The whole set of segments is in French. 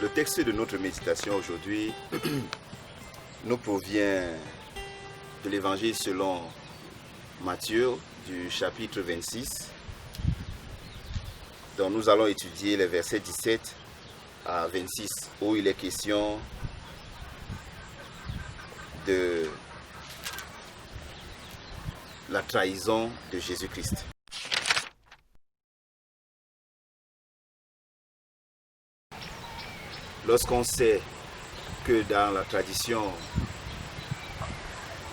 Le texte de notre méditation aujourd'hui nous provient de l'évangile selon Matthieu du chapitre 26, dont nous allons étudier les versets 17 à 26, où il est question de la trahison de Jésus-Christ. Lorsqu'on sait que dans la tradition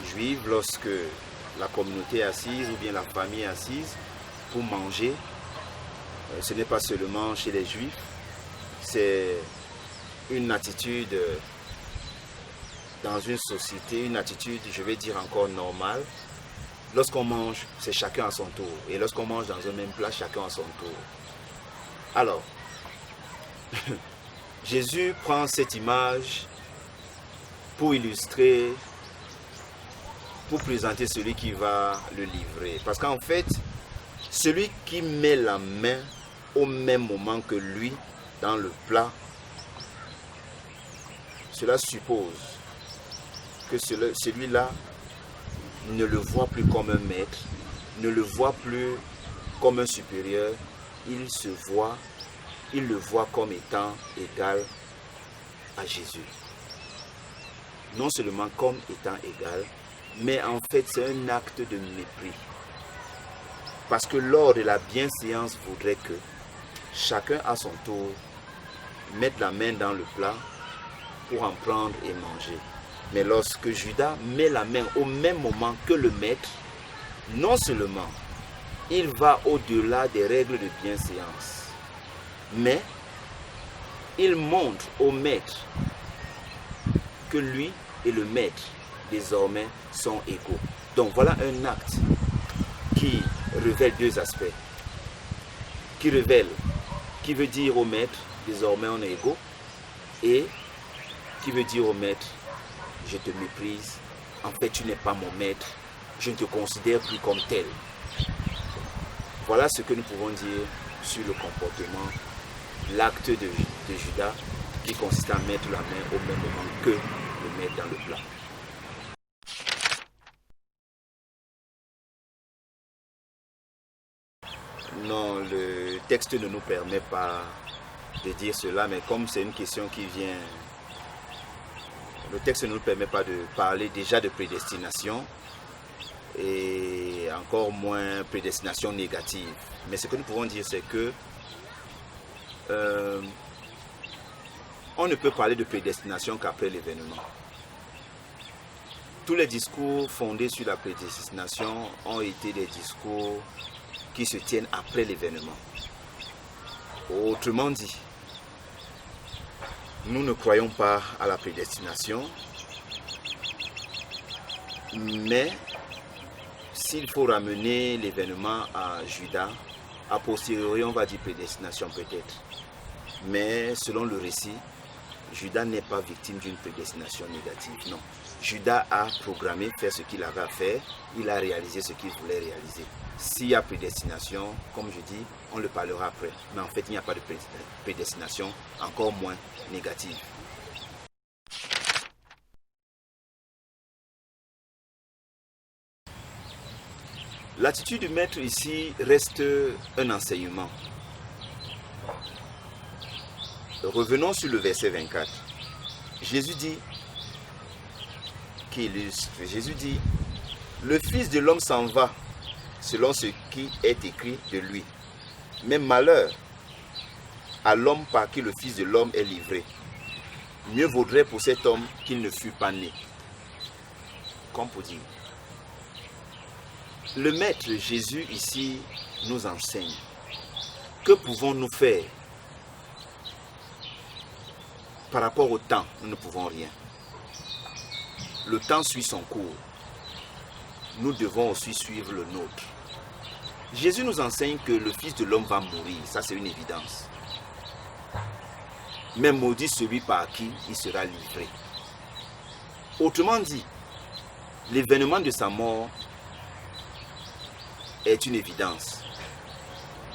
juive, lorsque la communauté est assise ou bien la famille est assise pour manger, ce n'est pas seulement chez les juifs, c'est une attitude dans une société, une attitude, je vais dire encore normale. Lorsqu'on mange, c'est chacun à son tour. Et lorsqu'on mange dans un même plat, chacun à son tour. Alors, Jésus prend cette image pour illustrer, pour présenter celui qui va le livrer. Parce qu'en fait, celui qui met la main au même moment que lui dans le plat, cela suppose que celui-là ne le voit plus comme un maître, ne le voit plus comme un supérieur, il le voit comme étant égal à Jésus. Non seulement comme étant égal, mais en fait c'est un acte de mépris. Parce que lors de la bienséance voudrait que chacun à son tour mette la main dans le plat pour en prendre et manger. Mais lorsque Judas met la main au même moment que le maître, non seulement il va au-delà des règles de bienséance, mais il montre au maître que lui et le maître désormais sont égaux. Donc voilà un acte qui révèle deux aspects. Qui veut dire au maître, désormais on est égaux, et qui veut dire au maître, je te méprise, en fait tu n'es pas mon maître, je ne te considère plus comme tel. Voilà ce que nous pouvons dire sur le comportement, l'acte de Judas qui consiste à mettre la main au même moment que le mettre dans le plat. Non, le texte ne nous permet pas de dire cela, mais comme c'est une question qui vient, le texte ne nous permet pas de parler déjà de prédestination et encore moins prédestination négative. Mais ce que nous pouvons dire, c'est que on ne peut parler de prédestination qu'après l'événement. Tous les discours fondés sur la prédestination ont été des discours qui se tiennent après l'événement. Autrement dit, nous ne croyons pas à la prédestination, mais s'il faut ramener l'événement à Judas, a posteriori on va dire prédestination peut-être. Mais selon le récit, Judas n'est pas victime d'une prédestination négative, non. Judas a programmé faire ce qu'il avait à faire, il a réalisé ce qu'il voulait réaliser. S'il y a prédestination, comme je dis, on le parlera après. Mais en fait, il n'y a pas de prédestination, encore moins négative. L'attitude du maître ici reste un enseignement. Revenons sur le verset 24. Jésus dit, qui illustre, Jésus dit, le Fils de l'homme s'en va selon ce qui est écrit de lui. Mais malheur à l'homme par qui le Fils de l'homme est livré. Mieux vaudrait pour cet homme qu'il ne fût pas né. Comme pour dire. Le Maître Jésus ici nous enseigne. Que pouvons-nous faire? Par rapport au temps, nous ne pouvons rien. Le temps suit son cours. Nous devons aussi suivre le nôtre. Jésus nous enseigne que le Fils de l'homme va mourir, ça c'est une évidence. Mais maudit celui par qui il sera livré. Autrement dit, l'événement de sa mort est une évidence.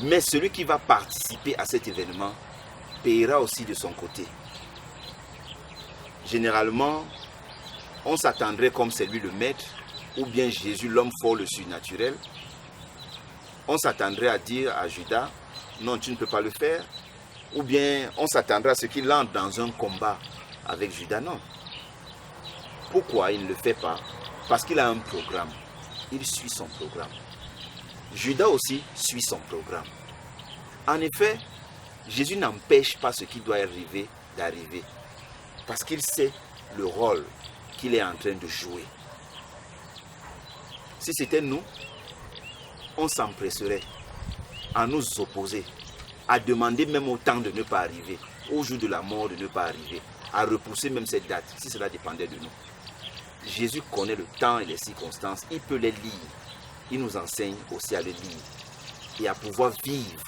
Mais celui qui va participer à cet événement paiera aussi de son côté. généralement, on s'attendrait comme c'est lui le maître, ou bien Jésus, l'homme fort, le surnaturel. On s'attendrait à dire à Judas, non, tu ne peux pas le faire. Ou bien on s'attendrait à ce qu'il entre dans un combat avec Judas, non. Pourquoi il ne le fait pas? Parce qu'il a un programme. Il suit son programme. Judas aussi suit son programme. En effet, Jésus n'empêche pas ce qui doit arriver d'arriver. Parce qu'il sait le rôle qu'il est en train de jouer. Si c'était nous, on s'empresserait à nous opposer, à demander même au temps de ne pas arriver, au jour de la mort de ne pas arriver, à repousser même cette date, si cela dépendait de nous. Jésus connaît le temps et les circonstances, il peut les lire. Il nous enseigne aussi à les lire et à pouvoir vivre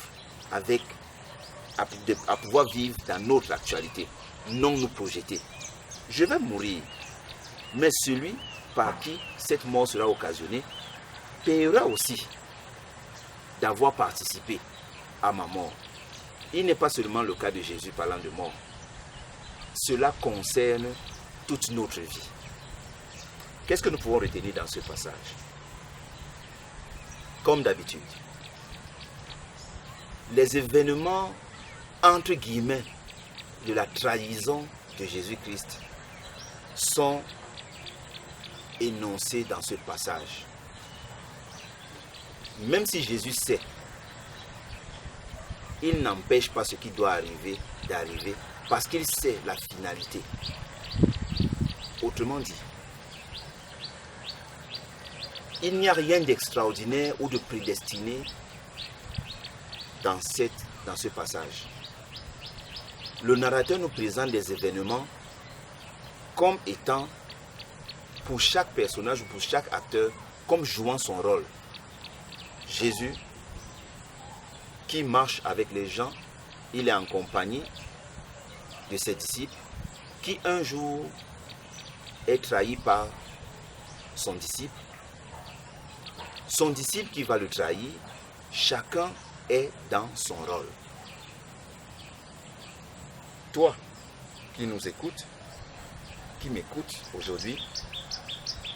à pouvoir vivre dans notre actualité, non nous projeter. Je vais mourir, mais celui par qui cette mort sera occasionnée paiera aussi d'avoir participé à ma mort. Il n'est pas seulement le cas de Jésus parlant de mort. Cela concerne toute notre vie. Qu'est-ce que nous pouvons retenir dans ce passage? Comme d'habitude, les événements, entre guillemets, de la trahison de Jésus-Christ sont énoncés dans ce passage. Même si Jésus sait, il n'empêche pas ce qui doit arriver d'arriver parce qu'il sait la finalité. Autrement dit, il n'y a rien d'extraordinaire ou de prédestiné dans ce passage. Le narrateur nous présente des événements comme étant, pour chaque personnage ou pour chaque acteur, comme jouant son rôle. Jésus, qui marche avec les gens, il est en compagnie de ses disciples, qui un jour est trahi par son disciple. Son disciple qui va le trahir, chacun est dans son rôle. Toi qui nous écoutes, qui m'écoutes aujourd'hui,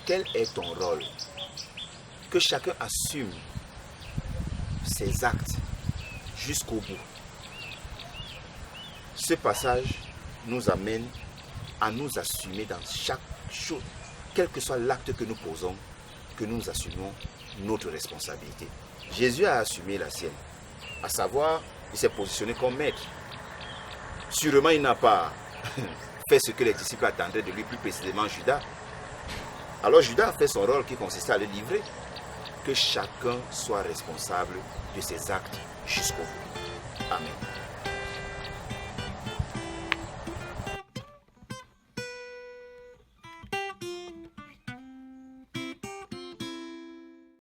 quel est ton rôle? Que chacun assume ses actes jusqu'au bout. Ce passage nous amène à nous assumer dans chaque chose, quel que soit l'acte que nous posons, que nous assumons notre responsabilité. Jésus a assumé la sienne, à savoir, il s'est positionné comme maître. Sûrement, il n'a pas fait ce que les disciples attendaient de lui, plus précisément Judas. Alors Judas a fait son rôle qui consistait à le livrer. Que chacun soit responsable de ses actes jusqu'au bout. Amen.